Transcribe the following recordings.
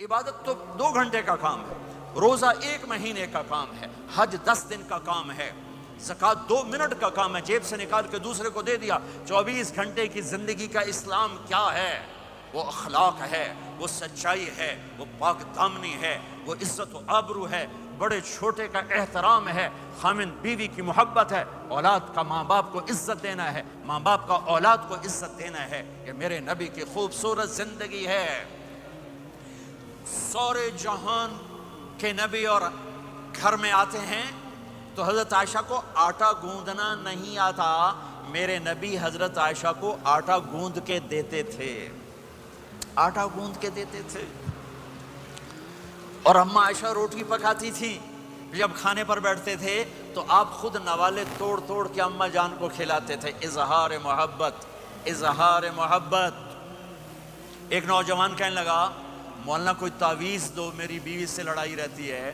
عبادت تو 2 گھنٹے کا کام ہے، روزہ 1 مہینے کا کام ہے، حج 10 دن کا کام ہے، زکوٰۃ 2 منٹ کا کام ہے، جیب سے نکال کے دوسرے کو دے دیا۔ 24 گھنٹے کی زندگی کا اسلام کیا ہے؟ وہ اخلاق ہے، وہ سچائی ہے، وہ پاک دامنی ہے، وہ عزت و آبرو ہے، بڑے چھوٹے کا احترام ہے، خامن بیوی کی محبت ہے، اولاد کا ماں باپ کو عزت دینا ہے، ماں باپ کا اولاد کو عزت دینا ہے۔ یہ میرے نبی کی خوبصورت زندگی ہے۔ سورے جہان کے نبی اور گھر میں آتے ہیں تو حضرت عائشہ کو آٹا گوندنا نہیں آتا، میرے نبی حضرت عائشہ کو آٹا گوند کے دیتے تھے، آٹا گوند کے دیتے تھے۔ اور اماں عائشہ روٹی پکاتی تھی، جب کھانے پر بیٹھتے تھے تو آپ خود نوالے توڑ توڑ کے اماں جان کو کھلاتے تھے۔ اظہار محبت، اظہار محبت۔ ایک نوجوان کہنے لگا مولانا کوئی تعویذ دو، میری بیوی سے لڑائی رہتی ہے۔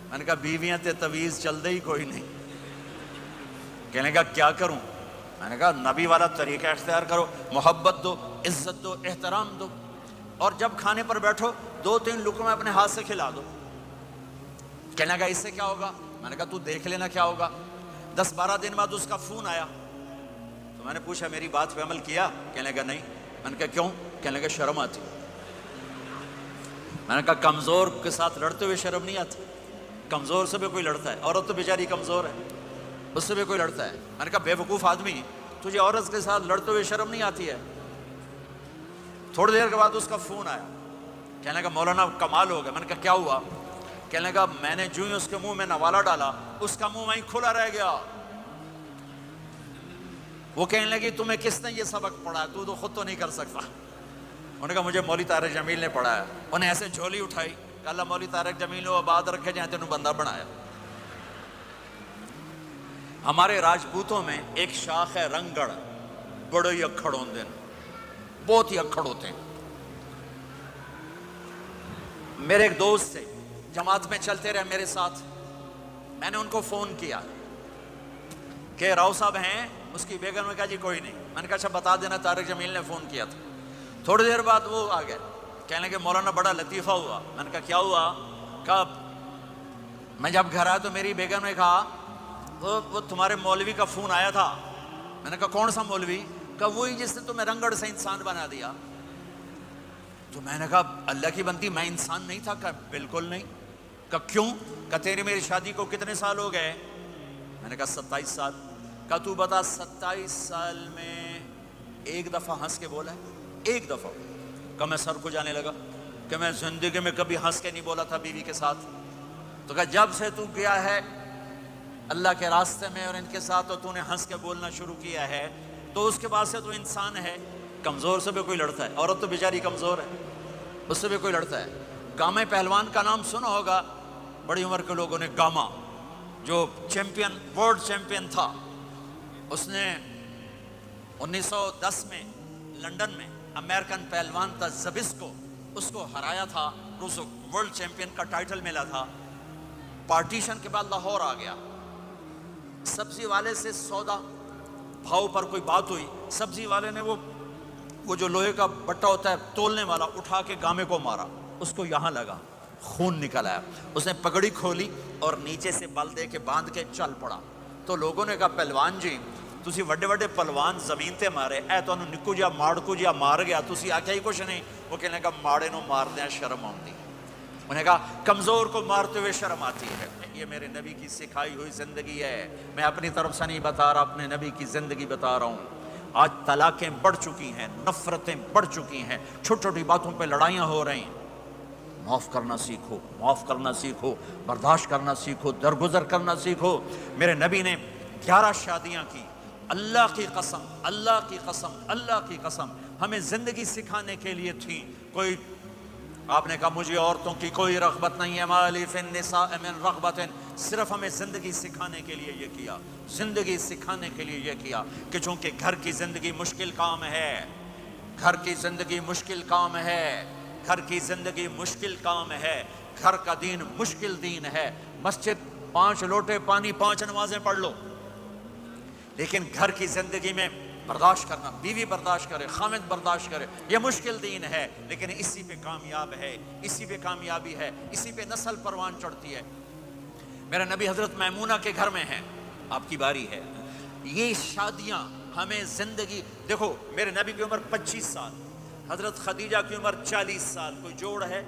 میں نے کہا بیویاں تے تعویذ چل دے ہی کوئی نہیں۔ کہنے لگا کیا کروں؟ میں نے کہا نبی والا طریقہ اختیار کرو، محبت دو، عزت دو، احترام دو، اور جب کھانے پر بیٹھو 2-3 لقمے اپنے ہاتھ سے کھلا دو۔ کہنے لگا اس سے کیا ہوگا؟ میں نے کہا تو دیکھ لینا کیا ہوگا۔ 10-12 دن بعد اس کا فون آیا تو میں نے پوچھا میری بات پہ عمل کیا؟ کہنے لگا نہیں۔ میں نے کہا کیوں؟ کہنے لگا شرم آتی۔ میں نے کہا کمزور کے ساتھ لڑتے ہوئے شرم نہیں آتی؟ کمزور سے بھی کوئی لڑتا ہے، عورت تو بیچاری کمزور ہے، اس سے بھی کوئی لڑتا ہے۔ میں نے کہا بے وقوف آدمی، تجھے عورت کے ساتھ لڑتے ہوئے شرم نہیں آتی ہے؟ تھوڑی دیر کے بعد اس کا فون آیا، کہنے لگا مولانا کمال ہو گیا۔ میں نے کہا کیا ہوا؟ کہنے لگا میں نے جو ہی اس کے منہ میں نوالا ڈالا اس کا منہ وہیں کھلا رہ گیا۔ وہ کہنے لگی تمہیں کس نے یہ سبق پڑھا؟ تو خود تو نہیں کر سکتا۔ انہوں نے کہا مجھے مولوی طارق جمیل نے پڑھایا۔ انہیں ایسے جھولی اٹھائی کہ اللہ مولوی طارق جمیل ہو آباد رکھے جہاں تینوں بندہ بنایا۔ ہمارے راجپوتوں میں ایک شاخ ہے رنگڑ، بڑے ہی اکھڑ ہوندے ہیں، بہت ہی اکھڑ ہوتے ہیں۔ میرے ایک دوست تھے، جماعت میں چلتے رہے میرے ساتھ، میں نے ان کو فون کیا کہ راؤ صاحب ہیں؟ اس کی بیگم نے کہا جی کوئی نہیں۔ میں نے کہا اچھا بتا دینا طارق جمیل نے فون کیا تھا۔ تھوڑی دیر بعد وہ آ گئے، کہنے لگے مولانا بڑا لطیفہ ہوا۔ میں نے کہا کیا ہوا؟ کب؟ میں جب گھر آیا تو میری بیگم نے کہا وہ تمہارے مولوی کا فون آیا تھا۔ میں نے کہا کون سا مولوی؟ کہا وہی جس نے تمہیں رنگڑ سے انسان بنا دیا۔ تو میں نے کہا اللہ کی بنتی میں انسان نہیں تھا؟ کہا بالکل نہیں۔ کہا کیوں؟ کہا تیری میری شادی کو کتنے سال ہو گئے؟ میں نے کہا 27 سال۔ کہا تو بتا 27 سال میں ایک دفعہ ہنس کے بولا ہے؟ ایک دفعہ۔ کہا میں سر کو جانے لگا کہ میں زندگی میں کبھی ہنس کے نہیں بولا تھا بیوی کے ساتھ۔ تو کہا جب سے تو گیا ہے اللہ کے راستے میں اور ان کے ساتھ تو نے ہنس کے بولنا شروع کیا ہے تو اس کے بعد سے تو انسان ہے۔ کمزور سے بھی کوئی لڑتا ہے، عورت تو بیچاری کمزور ہے، اس سے بھی کوئی لڑتا ہے۔ گامے پہلوان کا نام سنا ہوگا، بڑی عمر کے لوگوں نے، گاما جو چیمپئن، ورلڈ چیمپئن تھا، اس نے 1910 میں لنڈن میں امریکن پہلوان تھا زبسکو، اس کو ہرایا تھا، اس کو ورلڈ چیمپئن کا ٹائٹل ملا تھا۔ پارٹیشن کے بعد لاہور آ گیا، سبزی والے سے سودا بھاؤ پر کوئی بات ہوئی، سبزی والے نے وہ جو لوہے کا بٹا ہوتا ہے تولنے والا اٹھا کے گامے کو مارا، اس کو یہاں لگا، خون نکل آیا۔ اس نے پگڑی کھولی اور نیچے سے بل دے کے باندھ کے چل پڑا۔ تو لوگوں نے کہا پہلوان جی تسی وڈے وڈے پہلوان زمین تے مارے، اے تو نکو جا ماڑکو جا مار گیا، تسی آکھیا ہی کچھ نہیں۔ وہ کہنے لگا ماڑے نو مار دیا شرم آتی۔ انہوں نے کہا کمزور کو مارتے ہوئے شرم آتی ہے۔ یہ میرے نبی کی سکھائی ہوئی زندگی ہے، میں اپنی طرف سے نہیں بتا رہا، اپنے نبی کی زندگی بتا رہا ہوں۔ آج طلاقیں بڑھ چکی ہیں، نفرتیں بڑھ چکی ہیں، چھوٹی چھوٹی باتوں پہ لڑائیاں ہو رہی ہیں۔ معاف کرنا سیکھو، معاف کرنا سیکھو، برداشت کرنا سیکھو، درگزر کرنا سیکھو۔ میرے نبی نے 11 شادیاں کی۔ اللہ کی قسم، اللہ کی قسم، اللہ کی قسم ہمیں زندگی سکھانے کے لیے تھی۔ کوئی آپ نے کہا مجھے عورتوں کی کوئی رغبت نہیں ہے، مالی فی النساء من رغبت، صرف ہمیں زندگی سکھانے کے لیے یہ کیا، زندگی سکھانے کے لیے یہ کیا کہ چونکہ گھر کی زندگی مشکل کام ہے، گھر کی زندگی مشکل کام ہے، گھر کی زندگی مشکل کام ہے، گھر کا دین مشکل دین ہے۔ مسجد 5 لوٹے پانی 5 نمازیں پڑھ لو، لیکن گھر کی زندگی میں برداشت کرنا، بیوی برداشت کرے، خامد برداشت کرے، یہ مشکل دین ہے، لیکن اسی پہ کامیاب ہے، اسی پہ کامیابی ہے، اسی پہ نسل پروان چڑھتی ہے۔ میرے نبی حضرت میمونہ کے گھر میں ہیں، آپ کی باری ہے۔ یہ شادیاں ہمیں زندگی، دیکھو میرے نبی کی عمر 25 سال، حضرت خدیجہ کی عمر 40 سال، کوئی جوڑ ہے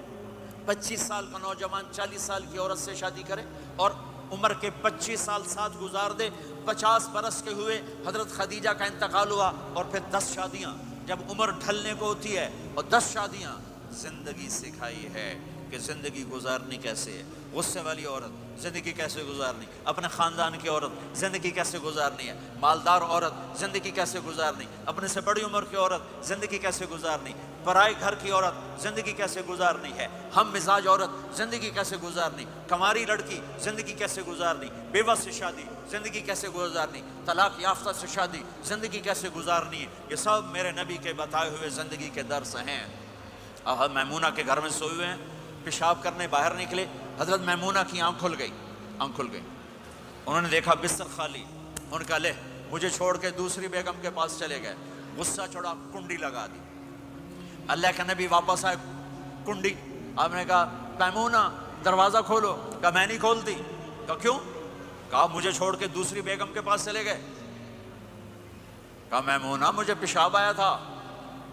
25 سال کا نوجوان 40 سال کی عورت سے شادی کرے اور عمر کے 25 سال ساتھ گزار دے؟ 50 برس کے ہوئے حضرت خدیجہ کا انتقال ہوا، اور پھر 10 شادیاں جب عمر ڈھلنے کو ہوتی ہے، اور 10 شادیاں زندگی سکھائی ہے کہ زندگی گزارنی کیسے ہے۔ غصے والی عورت زندگی کیسے گزارنی، اپنے خاندان کی عورت زندگی کیسے گزارنی ہے، مالدار عورت زندگی کیسے گزارنی، اپنے سے بڑی عمر کی عورت زندگی کیسے گزارنی، پرائے گھر کی عورت زندگی کیسے گزارنی ہے، ہم مزاج عورت زندگی کیسے گزارنی، کماری لڑکی زندگی کیسے گزارنی، بیوہ سے شادی زندگی کیسے گزارنی، طلاق یافتہ سے شادی زندگی کیسے گزارنی ہے، یہ سب میرے نبی کے بتائے ہوئے زندگی کے درس ہیں۔ میمونہ کے گھر میں سوئے ہوئے ہیں، پیشاب کرنے باہر نکلے، حضرت میمونہ کی آنکھ کھل گئی، انہوں نے دیکھا بستر خالی، ان کا لے مجھے چھوڑ کے دوسری بیگم کے پاس چلے گئے، غصہ چڑھا، کنڈی لگا دی۔ اللہ کے نبی واپس آئے، کنڈی، آپ نے کہا میمونہ دروازہ کھولو، کہا میں نہیں کھولتی، کہا کیوں؟ کہا مجھے چھوڑ کے دوسری بیگم کے پاس چلے گئے۔ کہا میمونہ مجھے پیشاب آیا تھا۔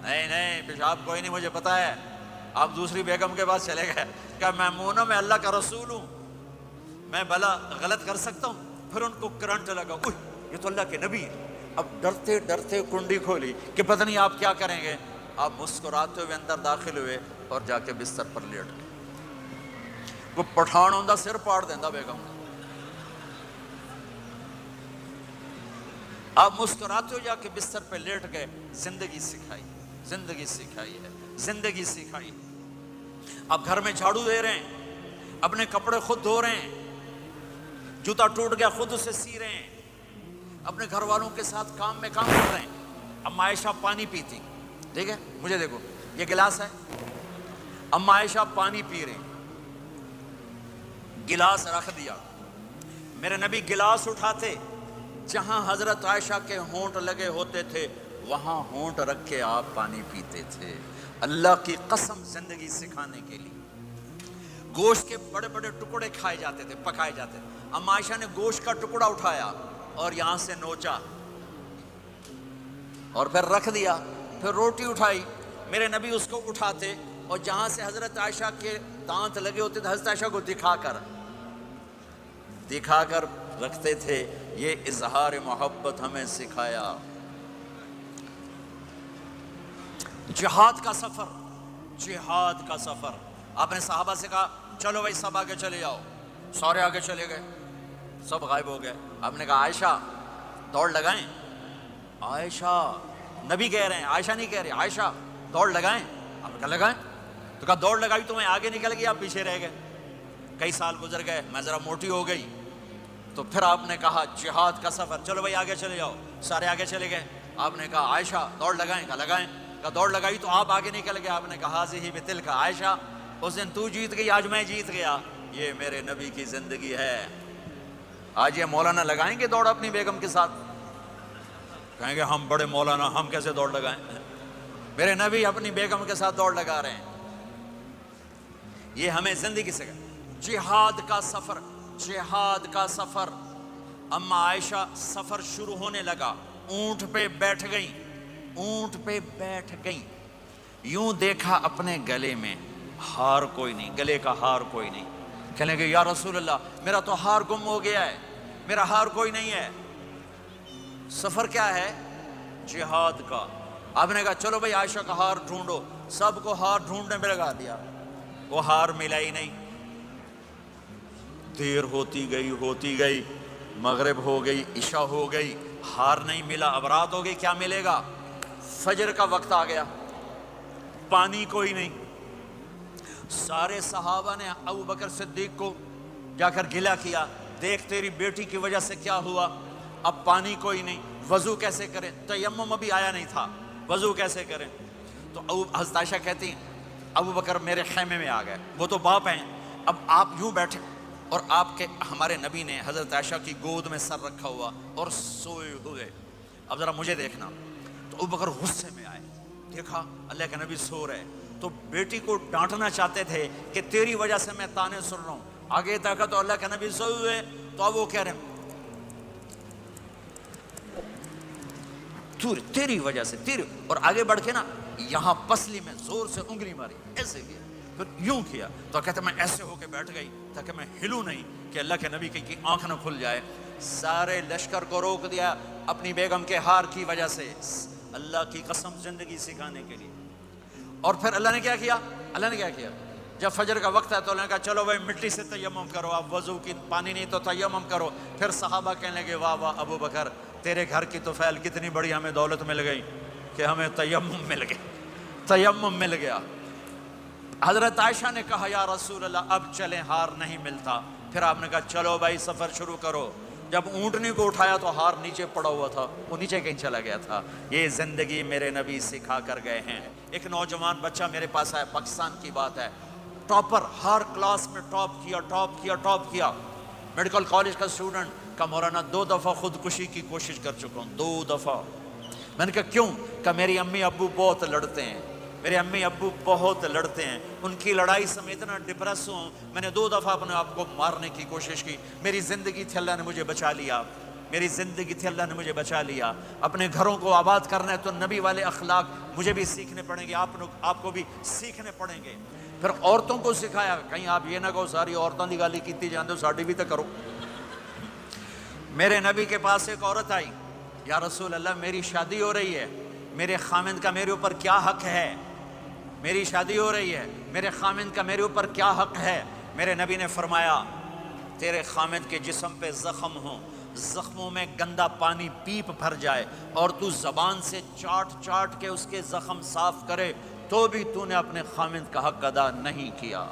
نہیں پیشاب کوئی نہیں، مجھے پتا ہے، آپ دوسری بیگم کے پاس چلے گئے۔ کہا میمونہ میں اللہ کا رسول ہوں، میں بھلا غلط کر سکتا ہوں؟ پھر ان کو کرنٹ لگا، یہ تو اللہ کے نبی ہے۔ اب ڈرتے ڈرتے کنڈی کھولی کہ پتہ نہیں آپ کیا کریں گے۔ آپ مسکراتے ہوئے اندر داخل ہوئے اور جا کے بستر پر لیٹ گئے۔ وہ پٹھان ہوندہ سر پاڑ دیندہ بیگم نے۔ آپ مسکراتے ہو جا کے بستر پہ لیٹ گئے۔ زندگی سکھائی ہے، زندگی سکھائی۔ اب گھر میں جھاڑو دے رہے ہیں، اپنے کپڑے خود دھو رہے ہیں، جوتا ٹوٹ گیا خود اسے سی رہے ہیں، اپنے گھر والوں کے ساتھ کام میں کام کر رہے ہیں۔ اما عائشہ پانی پیتی، ٹھیک ہے، مجھے دیکھو یہ گلاس ہے، اما عائشہ پانی پی رہے ہیں، گلاس رکھ دیا۔ میرے نبی گلاس اٹھاتے، جہاں حضرت عائشہ کے ہونٹ لگے ہوتے تھے وہاں ہونٹ رکھ کے آپ پانی پیتے تھے۔ اللہ کی قسم، زندگی سکھانے کے لیے۔ گوشت کے بڑے بڑے ٹکڑے کھائے جاتے تھے، پکائے جاتے تھے۔ اما عائشہ نے گوشت کا ٹکڑا اٹھایا اور یہاں سے نوچا اور پھر رکھ دیا، پھر روٹی اٹھائی، میرے نبی اس کو اٹھاتے اور جہاں سے حضرت عائشہ کے دانت لگے ہوتے تھے حضرت عائشہ کو دکھا کر رکھتے تھے۔ یہ اظہار محبت ہمیں سکھایا۔ جہاد کا سفر، آپ نے صحابہ سے کہا چلو بھائی سب آگے چلے جاؤ، سارے آگے چلے گئے، سب غائب ہو گئے۔ آپ نے کہا عائشہ دوڑ لگائیں، عائشہ نبی کہہ رہے ہیں، عائشہ نہیں کہہ رہے، عائشہ دوڑ لگائیں۔ آپ نے کہا لگائیں، تو کہا دوڑ لگائی تو میں آگے نکل گئی، آپ پیچھے رہ گئے۔ کئی سال گزر گئے، میں ذرا موٹی ہو گئی، تو پھر آپ نے کہا جہاد کا سفر، چلو بھائی آگے چلے جاؤ، سارے آگے چلے گئے۔ آپ نے کہا عائشہ دوڑ لگائیں، کہا لگائیں، کہا دوڑ لگائی تو آپ آگے نکل گئے۔ آپ نے کہا حاضی بتلک عائشہ، اس دن تو جیت گئی، آج میں جیت گیا۔ یہ میرے نبی کی زندگی ہے۔ آج یہ مولانا لگائیں گے دوڑ اپنی بیگم کے ساتھ؟ کہیں گے ہم بڑے مولانا، ہم کیسے دوڑ لگائیں؟ میرے نبی اپنی بیگم کے ساتھ دوڑ لگا رہے ہیں۔ یہ ہمیں زندگی سے جہاد کا سفر۔ اما عائشہ سفر شروع ہونے لگا، اونٹ پہ بیٹھ گئیں، یوں دیکھا اپنے گلے میں ہار کوئی نہیں، گلے کا ہار کوئی نہیں۔ کہنے گے یا رسول اللہ میرا تو ہار گم ہو گیا ہے، میرا ہار کوئی نہیں ہے۔ سفر کیا ہے؟ جہاد کا۔ آپ نے کہا چلو بھائی عائشہ کا ہار ڈھونڈو، سب کو ہار ڈھونڈنے میں لگا دیا، وہ ہار ملا ہی نہیں۔ دیر ہوتی گئی، مغرب ہو گئی، عشاء ہو گئی، ہار نہیں ملا، اب رات ہو گئی، کیا ملے گا؟ فجر کا وقت آ گیا، پانی کوئی نہیں۔ سارے صحابہ نے ابو بکر صدیق کو جا کر گلہ کیا، دیکھ تیری بیٹی کی وجہ سے کیا ہوا، اب پانی کوئی نہیں، وضو کیسے کریں؟ تیمم ابھی آیا نہیں تھا، وضو کیسے کریں؟ تو حضرت عائشہ کہتی ہیں ابو بکر میرے خیمے میں آ گئے، وہ تو باپ ہیں، اب آپ یوں بیٹھے اور ہمارے نبی نے حضرت عائشہ کی گود میں سر رکھا ہوا اور سوئے ہوئے۔ اب ذرا مجھے دیکھنا، تو ابوبکر غصے میں آئے، دیکھا اللہ کے نبی سو رہے، تو بیٹی کو ڈانٹنا چاہتے تھے کہ تیری وجہ سے میں تانے سن رہا ہوں، آگے دیکھا تو اللہ کے نبی سو ہوئے، تو اب وہ کہہ رہے ہیں تیری وجہ سے تیری، اور آگے بڑھ کے نا یہاں پسلی میں زور سے انگلی ماری، ایسے کیا، پھر یوں کیا، تو کہتے میں ایسے ہو کے بیٹھ گئی تاکہ میں ہلوں نہیں کہ اللہ کے نبی کی آنکھ نہ کھل جائے۔ سارے لشکر کو روک دیا اپنی بیگم کے ہار کی وجہ سے، اللہ کی قسم زندگی سکھانے کے لیے۔ اور پھر اللہ نے کیا کیا؟ اللہ نے کیا کیا؟ جب فجر کا وقت ہے تو اللہ نے کہا چلو بھائی مٹی سے تیمم کرو، آپ وضو کی پانی نہیں تو تیمم کرو۔ پھر صحابہ کہنے لگے واہ واہ ابو بکر، تیرے گھر کی تو فعل کتنی بڑی ہمیں دولت مل گئی کہ ہمیں تیمم مل گئی، تیمم مل گیا۔ حضرت عائشہ نے کہا یا رسول اللہ اب چلیں، ہار نہیں ملتا۔ پھر آپ نے کہا چلو بھائی سفر شروع کرو۔ جب اونٹنی کو اٹھایا تو ہار نیچے پڑا ہوا تھا، وہ نیچے کہیں چلا گیا تھا۔ یہ زندگی میرے نبی سکھا کر گئے ہیں۔ ایک نوجوان بچہ میرے پاس آیا، پاکستان کی بات ہے، ٹاپر، ہر کلاس میں ٹاپ کیا، میڈیکل کالج کا اسٹوڈنٹ، کا مولانا 2 دفعہ خودکشی کی کوشش کر چکا ہوں، 2 دفعہ۔ میں نے کہا کیوں؟ کہ میری امی ابو بہت لڑتے ہیں، میرے امی ابو بہت لڑتے ہیں، ان کی لڑائی سے میں اتنا ڈپریس ہوں، میں نے 2 دفعہ اپنے آپ کو مارنے کی کوشش کی، میری زندگی تھی اللہ نے مجھے بچا لیا، میری زندگی تھی اللہ نے مجھے بچا لیا۔ اپنے گھروں کو آباد کرنا ہے تو نبی والے اخلاق مجھے بھی سیکھنے پڑیں گے، آپ کو بھی سیکھنے پڑیں گے۔ پھر عورتوں کو سکھایا، کہیں آپ یہ نہ کہو ساری عورتوں کی گالی کیتی جاندے ہو، ساڈی بھی تو کرو۔ میرے نبی کے پاس ایک عورت آئی، یا رسول اللہ میری شادی ہو رہی ہے، میرے خامند کا میرے اوپر کیا حق ہے؟ میری شادی ہو رہی ہے، میرے خامند کا میرے اوپر کیا حق ہے؟ میرے نبی نے فرمایا تیرے خامند کے جسم پہ زخم ہوں، زخموں میں گندا پانی پیپ بھر جائے اور تو زبان سے چاٹ کے اس کے زخم صاف کرے تو بھی تو نے اپنے خامند کا حق ادا نہیں کیا۔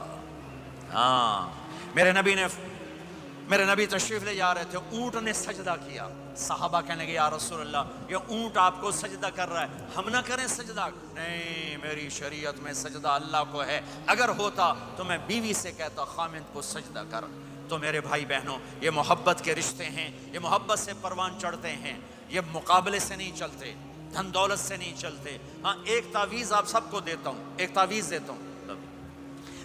ہاں، میرے نبی تشریف لے جا رہے تھے، اونٹ نے سجدہ کیا، صحابہ کہنے لگے یا رسول اللہ یہ اونٹ آپ کو سجدہ کر رہا ہے، ہم نہ کریں سجدہ؟ نہیں، میری شریعت میں سجدہ اللہ کو ہے، اگر ہوتا تو میں بیوی سے کہتا خامند کو سجدہ کر۔ تو میرے بھائی بہنوں، یہ محبت کے رشتے ہیں، یہ محبت سے پروان چڑھتے ہیں، یہ مقابلے سے نہیں چلتے، دھن دولت سے نہیں چلتے۔ ہاں ایک تعویذ آپ سب کو دیتا ہوں، ایک تعویذ دیتا ہوں۔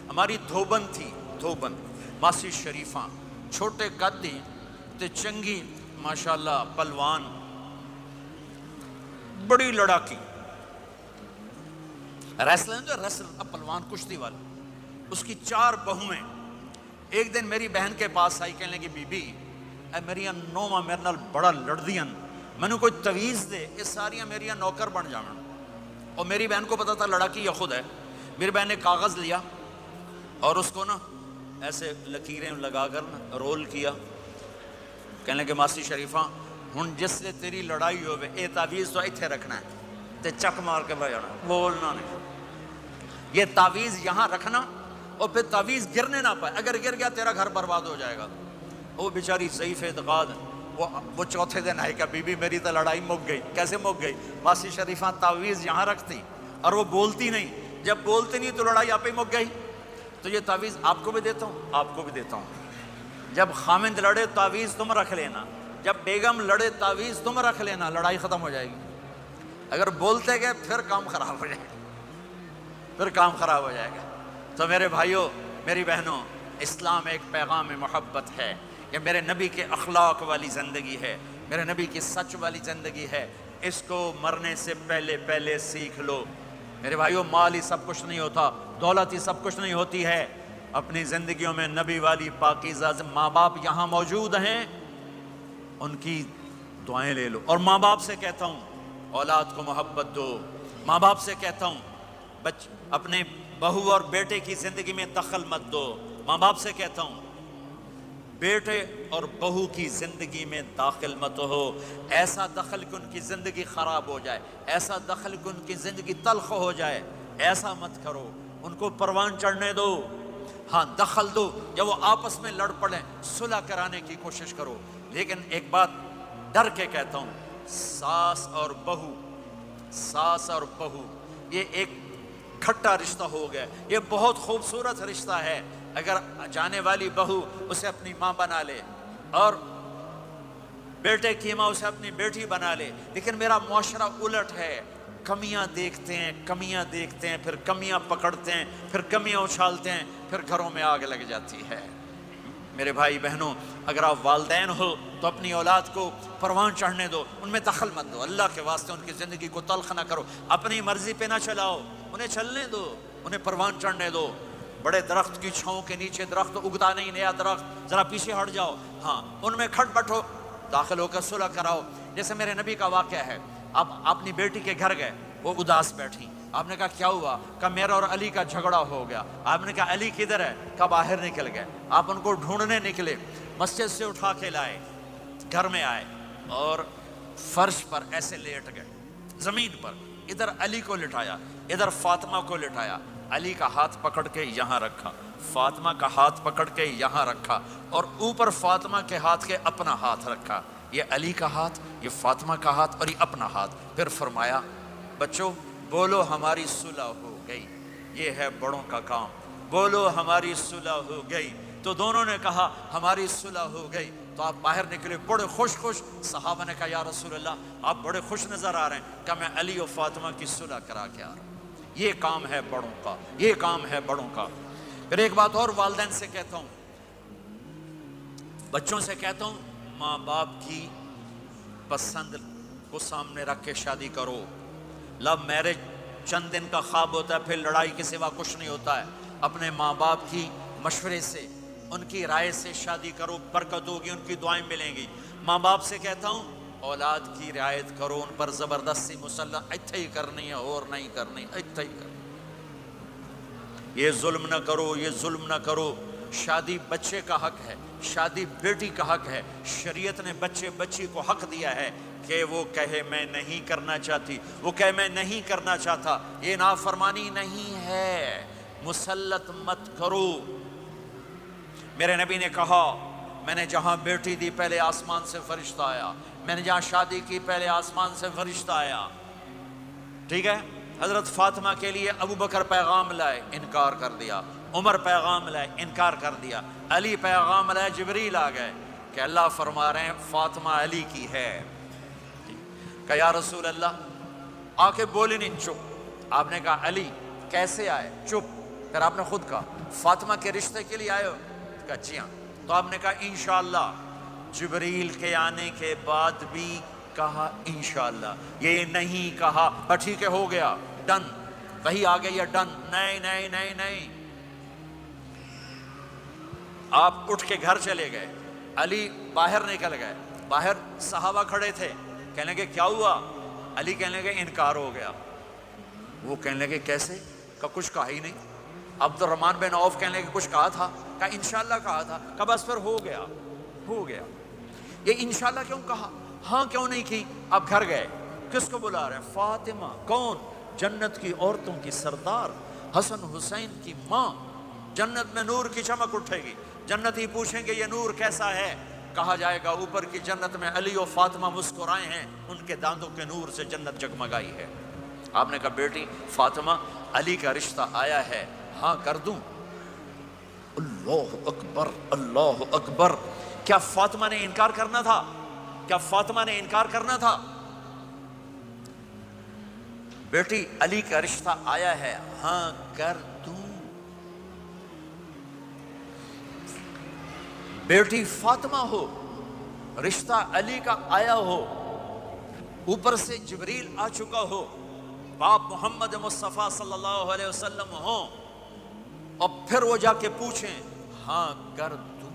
ہماری دھوبن تھی، دھوبن ماسی شریفہ، چھوٹے قدی تے چنگی ماشاءاللہ پلوان، بڑی لڑاکی، ریسلر پلوان کشتی والا، اس کی 4 بہویں۔ ایک دن میری بہن کے پاس آئی، کہنے لگی بی بی اے میری نوواں میرے نال بڑا لڑدیاں، میں نے کوئی تویز دے، یہ ساریاں میری نوکر بن جانا۔ اور میری بہن کو پتا تھا لڑاکی یہ خود ہے۔ میری بہن نے کاغذ لیا اور اس کو نا ایسے لکیریں لگا کر نا رول کیا، کہنے لگے ماسی شریفہ ہن جس لئے تیری لڑائی ہوئے اے تعویز تو ایتھے رکھنا ہے تے چک مار کے بھائی جانا، بولنا نہیں، یہ تعویز یہاں رکھنا اور پھر تعویز گرنے نہ پائے، اگر گر گیا تیرا گھر برباد ہو جائے گا۔ وہ بیچاری ضعیف اعتقاد، وہ چوتھے دن آئے کہ بی بی میری تو لڑائی مک گئی۔ کیسے مک گئی؟ ماسی شریفہ تعویز یہاں رکھتی اور وہ بولتی نہیں، جب بولتی نہیں تو لڑائی آپ ہی مک گئی۔ تو یہ تعویز آپ کو بھی دیتا ہوں، آپ کو بھی دیتا ہوں، جب خامند لڑے تعویز تم رکھ لینا، جب بیگم لڑے تعویز تم رکھ لینا، لڑائی ختم ہو جائے گی۔ اگر بولتے گئے پھر کام خراب ہو جائے گا، پھر کام خراب ہو جائے گا۔ تو میرے بھائیوں، میری بہنوں، اسلام ایک پیغام محبت ہے، یہ میرے نبی کے اخلاق والی زندگی ہے، میرے نبی کی سچ والی زندگی ہے، اس کو مرنے سے پہلے سیکھ لو۔ میرے بھائیوں، مال ہی سب کچھ نہیں ہوتا، دولت ہی سب کچھ نہیں ہوتی ہے، اپنی زندگیوں میں نبی والی پاکیزہ ماں باپ یہاں موجود ہیں، ان کی دعائیں لے لو۔ اور ماں باپ سے کہتا ہوں اولاد کو محبت دو، ماں باپ سے کہتا ہوں اپنے بہو اور بیٹے کی زندگی میں دخل مت دو، ماں باپ سے کہتا ہوں بیٹے اور بہو کی زندگی میں داخل مت ہو، ایسا دخل کہ ان کی زندگی خراب ہو جائے، ایسا دخل کہ ان کی زندگی تلخ ہو جائے، ایسا مت کرو، ان کو پروان چڑھنے دو۔ ہاں دخل دو، جب وہ آپس میں لڑ پڑیں صلح کرانے کی کوشش کرو، لیکن ایک بات ڈر کے کہتا ہوں، ساس اور بہو یہ ایک کھٹا رشتہ ہو گیا، یہ بہت خوبصورت رشتہ ہے، اگر جانے والی بہو اسے اپنی ماں بنا لے اور بیٹے کی ماں اسے اپنی بیٹی بنا لے، لیکن میرا معاشرہ الٹ ہے، کمیاں دیکھتے ہیں، کمیاں دیکھتے ہیں، پھر کمیاں پکڑتے ہیں، پھر کمیاں اچھالتے ہیں، پھر گھروں میں آگ لگ جاتی ہے۔ میرے بھائی بہنوں، اگر آپ والدین ہو تو اپنی اولاد کو پروان چڑھنے دو، ان میں دخل مت دو، اللہ کے واسطے ان کی زندگی کو تلخ نہ کرو، اپنی مرضی پہ نہ چلاؤ، انہیں چلنے دو، انہیں پروان چڑھنے دو۔ بڑے درخت کی چھاؤں کے نیچے درخت اگتا نہیں، نیا درخت، ذرا پیچھے ہٹ جاؤ، ہاں ان میں کھٹ بٹھو، داخل ہو کر صلح کراؤ۔ جیسے میرے نبی کا واقعہ ہے، آپ اپنی بیٹی کے گھر گئے، وہ اداس بیٹھی، آپ نے کہا کیا ہوا؟ کہا میرا اور علی کا جھگڑا ہو گیا۔ آپ نے کہا علی کدھر ہے؟ کہا باہر نکل گئے۔ آپ ان کو ڈھونڈنے نکلے، مسجد سے اٹھا کے لائے، گھر میں آئے اور فرش پر ایسے لیٹ گئے، زمین پر، ادھر علی کو لٹایا، ادھر فاطمہ کو لٹایا، علی کا ہاتھ پکڑ کے یہاں رکھا، فاطمہ کا ہاتھ پکڑ کے یہاں رکھا، اور اوپر فاطمہ کے ہاتھ کے اپنا ہاتھ رکھا، یہ علی کا ہاتھ، یہ فاطمہ کا ہاتھ اور یہ اپنا ہاتھ۔ پھر فرمایا بچوں بولو ہماری صلح ہو گئی، یہ ہے بڑوں کا کام، بولو ہماری صلح ہو گئی۔ تو دونوں نے کہا ہماری صلح ہو گئی۔ تو آپ باہر نکلے بڑے خوش خوش، صحابہ نے کہا یا رسول اللہ آپ بڑے خوش نظر آ رہے ہیں۔ کہا میں علی و فاطمہ کی صلح کرا کے آ رہا ہوں، یہ کام ہے بڑوں کا، یہ کام ہے بڑوں کا۔ پھر ایک بات اور والدین سے کہتا ہوں، بچوں سے کہتا ہوں، ماں باپ کی پسند کو سامنے رکھ کے شادی کرو۔ لو میرج چند دن کا خواب ہوتا ہے، پھر لڑائی کے سوا کچھ نہیں ہوتا ہے۔ اپنے ماں باپ کی مشورے سے، ان کی رائے سے شادی کرو، برکت ہوگی، ان کی دعائیں ملیں گی۔ ماں باپ سے کہتا ہوں اولاد کی رعایت کرو، ان پر زبردستی مسلط اتھے ہی کرنی ہے اور نہیں کرنی، اتھے ہی کرنی، یہ ظلم نہ کرو، یہ ظلم نہ کرو۔ شادی بچے کا حق ہے، شادی بیٹی کا حق ہے، شریعت نے بچی کو حق دیا ہے کہ وہ کہے میں نہیں کرنا چاہتی، وہ کہے میں نہیں کرنا چاہتا، یہ نافرمانی نہیں ہے، مسلط مت کرو۔ میرے نبی نے کہا میں نے جہاں بیٹی دی پہلے آسمان سے فرشتہ آیا، میں نے جہاں شادی کی پہلے آسمان سے فرشتہ آیا، ٹھیک ہے۔ حضرت فاطمہ کے لیے ابو بکر پیغام لائے، انکار کر دیا، عمر پیغام لائے، انکار کر دیا، علی پیغام لائے، جبریل آ گئے کہ اللہ فرما رہے ہیں فاطمہ علی کی ہے۔ کہ یا رسول اللہ آ کے بولے نہیں، چپ۔ آپ نے کہا علی کیسے آئے؟ چپ۔ پھر آپ نے خود کہا فاطمہ کے رشتے کے لیے آئے ہو؟ کہا جی ہاں۔ تو آپ نے کہا انشاءاللہ۔ جبریل کے آنے کے بعد بھی کہا انشاءاللہ، یہ نہیں کہا ٹھیک ہے ہو گیا ڈن، وہی آ گئی ہے ڈن، نہیں نہیں نہیں نہیں۔ آپ اٹھ کے گھر چلے گئے، علی باہر نکل گئے، باہر صحابہ کھڑے تھے، کہنے لگے کیا ہوا؟ علی کہنے لگے انکار ہو گیا۔ وہ کہنے لگے کیسے؟ کہا کچھ کہا ہی نہیں۔ عبد الرحمن بن عوف کہنے لگے کچھ کہا تھا؟ کہا انشاءاللہ کہا تھا۔ کہا بس پھر ہو گیا، ہو گیا۔ یہ انشاءاللہ کیوں کہا؟ ہاں کیوں نہیں کی؟ اب گھر گئے، کس کو بلا رہے ہیں؟ فاطمہ، کون؟ جنت کی عورتوں کی سردار، حسن حسین کی ماں، جنت میں نور کی چمک اٹھے گی، جنتی پوچھیں گے یہ نور کیسا ہے؟ کہا جائے گا اوپر کی جنت میں علی و فاطمہ مسکرائے ہیں، ان کے دانتوں کے نور سے جنت جگمگائی ہے۔ آپ نے کہا بیٹی فاطمہ علی کا رشتہ آیا ہے، ہاں کر دوں؟ اللہ اکبر، اللہ اکبر۔ کیا فاطمہ نے انکار کرنا تھا؟ کیا فاطمہ نے انکار کرنا تھا؟ بیٹی علی کا رشتہ آیا ہے، ہاں کر دوں۔ بیٹی فاطمہ ہو، رشتہ علی کا آیا ہو، اوپر سے جبریل آ چکا ہو، باپ محمد مصطفیٰ صلی اللہ علیہ وسلم ہو، اور پھر وہ جا کے پوچھیں ہاں کر دوں۔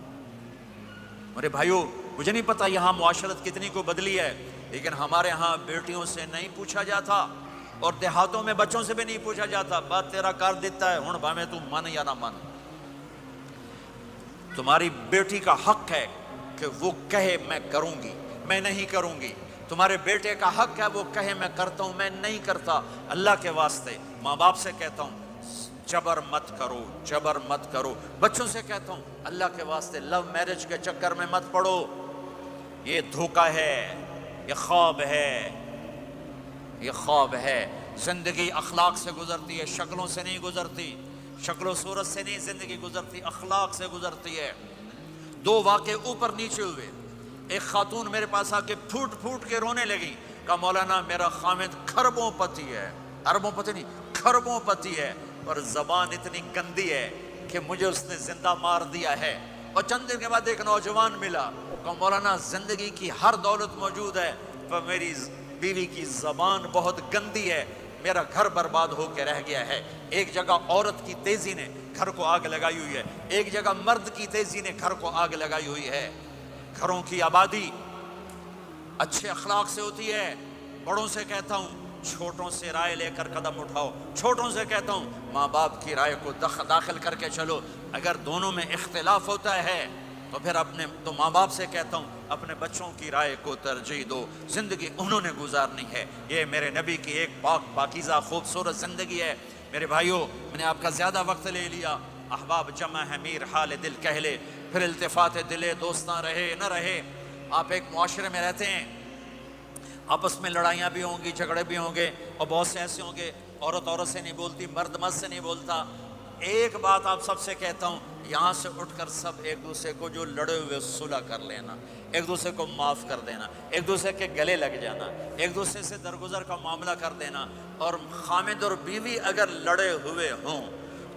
میرے بھائیو مجھے نہیں پتا یہاں معاشرت کتنی کو بدلی ہے، لیکن ہمارے ہاں بیٹیوں سے نہیں پوچھا جاتا، اور دیہاتوں میں بچوں سے بھی نہیں پوچھا جاتا، بات تیرا کر دیتا ہے ہن بھاویں تو من یا نہ من۔ تمہاری بیٹی کا حق ہے کہ وہ کہے میں کروں گی، میں نہیں کروں گی۔ تمہارے بیٹے کا حق ہے وہ کہے میں کرتا ہوں، میں نہیں کرتا۔ اللہ کے واسطے ماں باپ سے کہتا ہوں جبر مت کرو، جبر مت کرو۔ بچوں سے کہتا ہوں اللہ کے واسطے لو میرج کے چکر میں مت پڑو، یہ دھوکہ ہے، یہ خواب ہے، یہ خواب ہے۔ زندگی اخلاق سے گزرتی ہے، شکلوں سے نہیں گزرتی، شکل و صورت سے نہیں زندگی گزرتی، اخلاق سے گزرتی ہے۔ دو واقعے اوپر نیچے ہوئے، ایک خاتون میرے پاس آ کے پھوٹ پھوٹ کے رونے لگی، کہا مولانا میرا خامد کھربوں پتی ہے، اربوں پتی نہیں کھربوں پتی ہے، پر زبان اتنی گندی ہے کہ مجھے اس نے زندہ مار دیا ہے۔ اور چند دن کے بعد ایک نوجوان ملا، کہا مولانا زندگی کی ہر دولت موجود ہے پر میری بیوی کی زبان بہت گندی ہے، میرا گھر برباد ہو کے رہ گیا ہے۔ ایک جگہ عورت کی تیزی نے گھر کو آگ لگائی ہوئی ہے، ایک جگہ مرد کی تیزی نے گھر کو آگ لگائی ہوئی ہے۔ گھروں کی آبادی اچھے اخلاق سے ہوتی ہے۔ بڑوں سے کہتا ہوں چھوٹوں سے رائے لے کر قدم اٹھاؤ، چھوٹوں سے کہتا ہوں ماں باپ کی رائے کو داخل کر کے چلو۔ اگر دونوں میں اختلاف ہوتا ہے تو پھر تو ماں باپ سے کہتا ہوں اپنے بچوں کی رائے کو ترجیح دو، زندگی انہوں نے گزارنی ہے۔ یہ میرے نبی کی ایک پاکیزہ خوبصورت زندگی ہے۔ میرے بھائیوں، میں نے آپ کا زیادہ وقت لے لیا، احباب جمع ہے میر حال دل کہہ لے، پھر التفات دلے دوستاں رہے نہ رہے۔ آپ ایک معاشرے میں رہتے ہیں، آپس میں لڑائیاں بھی ہوں گی، جھگڑے بھی ہوں گے، اور بہت سے ایسے ہوں گے عورت سے نہیں بولتی، مرد سے نہیں بولتا۔ ایک بات آپ سب سے کہتا ہوں، یہاں سے اٹھ کر سب ایک دوسرے کو جو لڑے ہوئے صلح کر لینا، ایک دوسرے کو معاف کر دینا، ایک دوسرے کے گلے لگ جانا، ایک دوسرے سے درگزر کا معاملہ کر دینا۔ اور خامد اور بیوی اگر لڑے ہوئے ہوں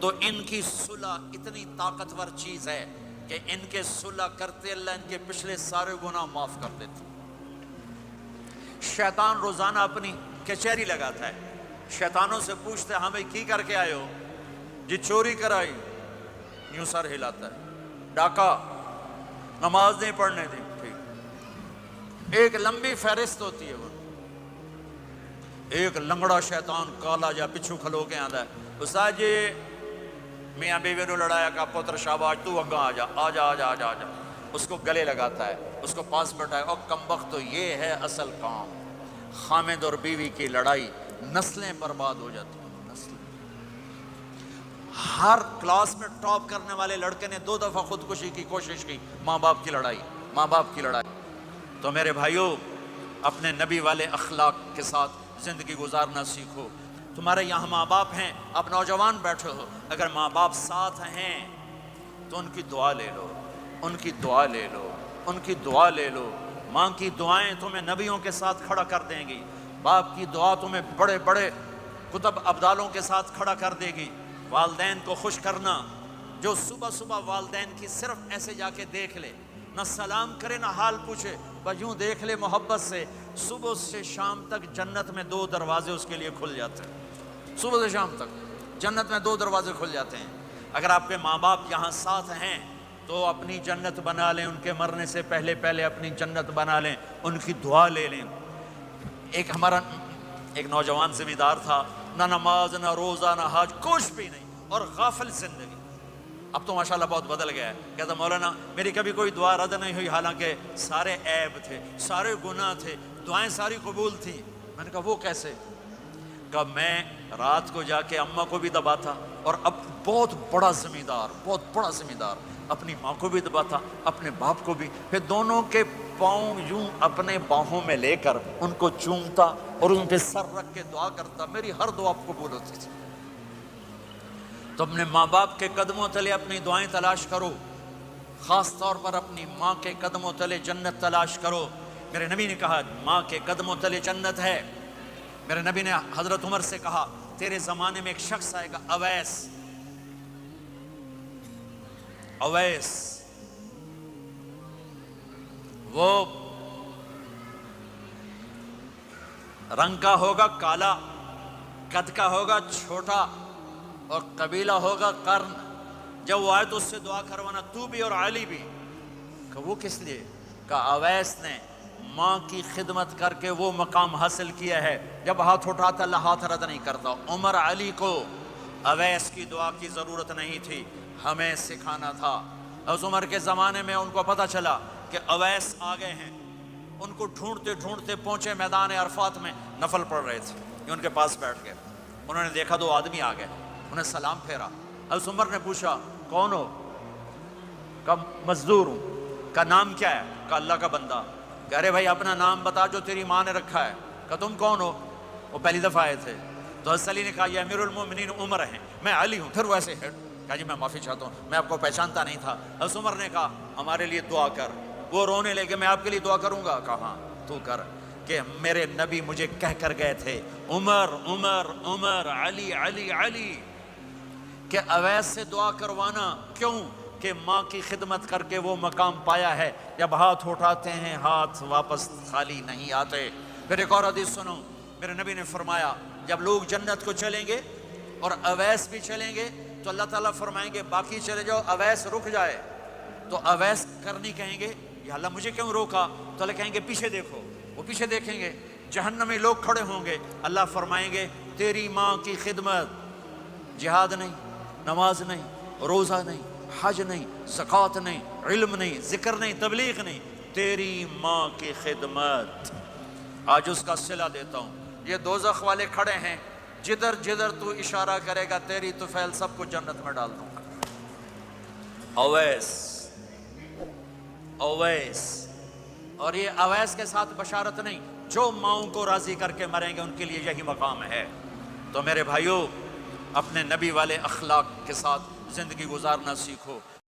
تو ان کی صلح اتنی طاقتور چیز ہے کہ ان کے صلح کرتے اللہ ان کے پچھلے سارے گناہ معاف کر دیتے۔ شیطان روزانہ اپنی کچہری لگاتا ہے، شیطانوں سے پوچھتے ہیں ہمیں کی کر کے آئے ہو؟ جی چوری کرائی، یوں سر ہلاتا ہے، ڈاکہ، نماز نہیں پڑھنے دی، ٹھیک۔ ایک لمبی فہرست ہوتی ہے، وہ ایک لنگڑا شیطان کالا جا پچھو کھلو کے آتا ہے، استاد جی میاں بیوی نے لڑایا، کہا پتر شاباش تو اگاں آ جا آ جا آ جا آ جا آ جا، اس کو گلے لگاتا ہے، اس کو پاس بٹھائے، اور کمبخت تو یہ ہے اصل کام۔ خامد اور بیوی کی لڑائی نسلیں برباد ہو جاتی ہیں، نسلیں۔ ہر کلاس میں ٹاپ کرنے والے لڑکے نے 2 دفعہ خودکشی کی کوشش کی، ماں باپ کی لڑائی، ماں باپ کی لڑائی۔ تو میرے بھائیوں، اپنے نبی والے اخلاق کے ساتھ زندگی گزارنا سیکھو۔ تمہارے یہاں ماں باپ ہیں، اب نوجوان بیٹھے ہو، اگر ماں باپ ساتھ ہیں تو ان کی دعا لے لو، ان کی دعا لے لو، ان کی دعا لے لو۔ ماں کی دعائیں تمہیں نبیوں کے ساتھ کھڑا کر دیں گی، باپ کی دعا تمہیں بڑے بڑے کتب ابدالوں کے ساتھ کھڑا کر دے گی۔ والدین کو خوش کرنا، جو صبح صبح والدین کی صرف ایسے جا کے دیکھ لے، نہ سلام کرے نہ حال پوچھے، بس یوں دیکھ لے محبت سے، صبح سے شام تک جنت میں 2 دروازے اس کے لیے کھل جاتے ہیں۔ صبح سے شام تک جنت میں 2 دروازے کھل جاتے ہیں۔ اگر آپ کے ماں باپ یہاں ساتھ ہیں تو اپنی جنت بنا لیں، ان کے مرنے سے پہلے اپنی جنت بنا لیں، ان کی دعا لے لیں۔ ہمارا ایک نوجوان ذمہ دار تھا، نہ نماز نہ روزہ نہ حج، کچھ بھی نہیں، اور غافل زندگی۔ اب تو ماشاءاللہ بہت بدل گیا ہے، کہتا مولانا میری کبھی کوئی دعا رد نہیں ہوئی، حالانکہ سارے عیب تھے، سارے گناہ تھے، دعائیں ساری قبول تھیں۔ میں نے کہا وہ کیسے؟ کہا میں رات کو جا کے اماں کو بھی دباتا، اور اب بہت بڑا ذمہ دار اپنی ماں کو بھی دباتا، اپنے باپ کو بھی، پھر دونوں کے پاؤں یوں اپنے باہوں میں لے کر ان کو چومتا اور ان پہ سر رکھ کے دعا کرتا، میری ہر دعا قبول ہوتی تھی۔ تو اپنے ماں باپ کے قدموں تلے اپنی دعائیں تلاش کرو، خاص طور پر اپنی ماں کے قدموں تلے جنت تلاش کرو۔ میرے نبی نے کہا ماں کے قدموں تلے جنت ہے۔ میرے نبی نے حضرت عمر سے کہا تیرے زمانے میں ایک شخص آئے گا، اویس، وہ رنگ کا ہوگا کالا، قد کا ہوگا چھوٹا، اور قبیلہ ہوگا قرن۔ جب وہ آئے تو اس سے دعا کروانا، تو بھی اور علی بھی۔ کہ وہ کس لیے؟ کہ اویس نے ماں کی خدمت کر کے وہ مقام حاصل کیا ہے، جب ہاتھ اٹھاتا اللہ ہاتھ رد نہیں کرتا۔ عمر علی کو اویس کی دعا کی ضرورت نہیں تھی، ہمیں سکھانا تھا۔ اس عمر کے زمانے میں ان کو پتہ چلا کہ اویس آ گئے ہیں، ان کو ڈھونڈتے ڈھونڈتے پہنچے میدان عرفات میں، نفل پڑھ رہے تھے، یہ ان کے پاس بیٹھ گئے۔ انہوں نے دیکھا 2 آدمی آ گئے، انہیں سلام پھیرا۔ اس عمر نے پوچھا کون ہو؟ کہا مزدور ہوں۔ کہا نام کیا ہے؟ کہا اللہ کا بندہ۔ کہہ رہے بھائی اپنا نام بتا جو تیری ماں نے رکھا ہے۔ کہا تم کون ہو؟ وہ پہلی دفعہ آئے تھے۔ تو حضرت علی نے کہا یہ امیر المومنین عمر ہیں، میں علی ہوں۔ پھر وہ ایسے کہا جی میں معافی چاہتا ہوں، میں آپ کو پہچانتا نہیں تھا۔ حضرت عمر نے کہا ہمارے لیے دعا کر۔ وہ رونے لگے میں آپ کے لیے دعا کروں گا. کہاں تو کر کہ میرے نبی مجھے کہہ کر گئے تھے عمر عمر عمر علی علی علی، کہ اویس سے دعا کروانا. کیوں؟ کہ ماں کی خدمت کر کے وہ مقام پایا ہے جب ہاتھ اٹھاتے ہیں ہاتھ واپس خالی نہیں آتے. پھر ایک اور حدیث سنو، میرے نبی نے فرمایا جب لوگ جنت کو چلیں گے اور اویس بھی چلیں گے تو اللہ تعالیٰ فرمائیں گے باقی چلے جاؤ، اویس رک جائے. تو اویس کرنی کہیں گے یا اللہ مجھے کیوں روکا؟ تو اللہ کہیں گے پیچھے دیکھو. وہ پیچھے دیکھیں گے، جہنم میں لوگ کھڑے ہوں گے. اللہ فرمائیں گے تیری ماں کی خدمت، جہاد نہیں، نماز نہیں، روزہ نہیں، حج نہیں، زکوٰۃ نہیں، علم نہیں، ذکر نہیں، تبلیغ نہیں، تیری ماں کی خدمت. آج اس کا صلہ دیتا ہوں. یہ دوزخ والے کھڑے ہیں، جدھر جدھر تو اشارہ کرے گا تیری طفیل سب کو جنت میں ڈال دوں گا. اویس اویس. اور یہ اویس کے ساتھ بشارت نہیں، جو ماؤں کو راضی کر کے مریں گے ان کے لیے یہی مقام ہے. تو میرے بھائیوں اپنے نبی والے اخلاق کے ساتھ زندگی گزارنا سیکھو.